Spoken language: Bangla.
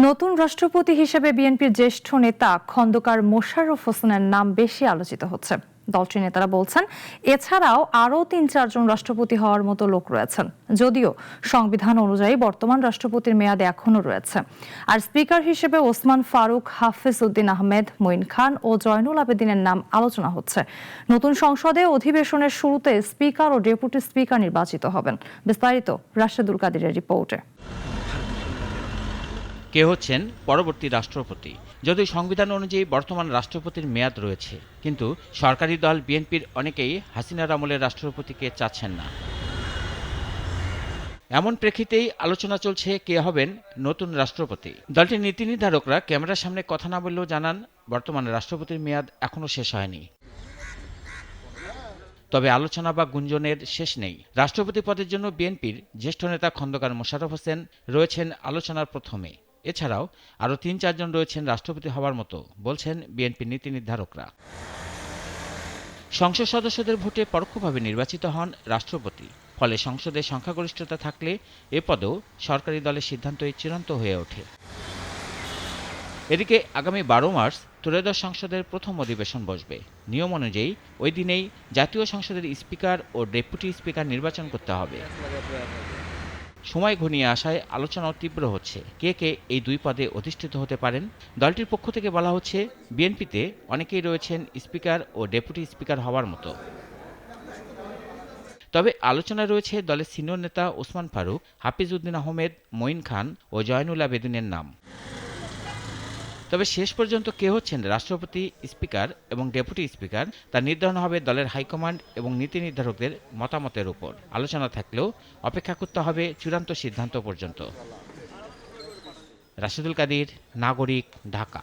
নতুন রাষ্ট্রপতি হিসেবে বিএনপির জ্যেষ্ঠ নেতা খন্দকার মোশাররফ হোসেনের নাম বেশি আলোচিত হচ্ছে। দলটির নেতারা বলছেন, এছাড়াও আরও ৩-৪ জন রাষ্ট্রপতি হওয়ার মতো লোক রয়েছেন, যদিও সংবিধান অনুযায়ী বর্তমান রাষ্ট্রপতির মেয়াদ এখনো রয়েছে। আর স্পিকার হিসেবে ওসমান ফারুক, হাফেজ উদ্দিন আহমেদ, মঈন খান ও জয়নুল আবেদিনের নাম আলোচনা হচ্ছে। নতুন সংসদে অধিবেশনের শুরুতে স্পিকার ও ডেপুটি স্পিকার নির্বাচিত হবেন। বিস্তারিত রাশেদুল কাদিরের রিপোর্টে। কে হচ্ছেন পরবর্তী রাষ্ট্রপতি? যদিও সংবিধান অনুযায়ী বর্তমান রাষ্ট্রপতির মেয়াদ রয়েছে, কিন্তু সরকারি দল বিএনপির অনেকেই হাসিনার আমলের রাষ্ট্রপতিকে চাচ্ছেন না। এমন প্রেক্ষিতেই আলোচনা চলছে কে হবেন নতুন রাষ্ট্রপতি। দলটির নীতি নির্ধারকরা ক্যামেরার সামনে কথা না বললেও জানান, বর্তমান রাষ্ট্রপতির মেয়াদ এখনো শেষ হয়নি। তবে আলোচনা বা গুঞ্জনের শেষ নেই। রাষ্ট্রপতি পদের জন্য বিএনপির জ্যেষ্ঠ নেতা খন্দকার মোশাররফ হোসেন রয়েছেন আলোচনার প্রথমে। এছাড়াও আরও ৩-৪ জন রয়েছেন রাষ্ট্রপতি হওয়ার মতো, বলছেন বিএনপির নীতি নির্ধারকরা। সংসদ সদস্যদের ভোটে পরোক্ষভাবে নির্বাচিত হন রাষ্ট্রপতি। ফলে সংসদে সংখ্যাগরিষ্ঠতা থাকলে এ পদেও সরকারি দলের সিদ্ধান্তই চূড়ান্ত হয়ে ওঠে। এদিকে আগামী ১২ মার্চ ত্রয়োদশ সংসদের প্রথম অধিবেশন বসবে। নিয়ম অনুযায়ী ওই দিনেই জাতীয় সংসদের স্পিকার ও ডেপুটি স্পিকার নির্বাচন করতে হবে। সময় ঘনিয়ে আসায় আলোচনাও তীব্র হচ্ছে, কে কে এই দুই পদে অধিষ্ঠিত হতে পারেন। দলটির পক্ষ থেকে বলা হচ্ছে, বিএনপিতে অনেকেই রয়েছেন স্পিকার ও ডেপুটি স্পিকার হওয়ার মতো। তবে আলোচনায় রয়েছে দলের সিনিয়র নেতা ওসমান ফারুক, হাফিজ উদ্দিন আহমেদ, মঈন খান ও জয়নুল আবেদিনের নাম। তবে শেষ পর্যন্ত কে হচ্ছেন রাষ্ট্রপতি, স্পিকার এবং ডেপুটি স্পিকার তা নির্ধারণ হবে দলের হাইকমান্ড এবং নীতি নির্ধারকদের মতামতের উপর। আলোচনা থাকলেও অপেক্ষা করতে হবে চূড়ান্ত সিদ্ধান্ত পর্যন্ত। রাশেদুল কাদির, নাগরিক, ঢাকা।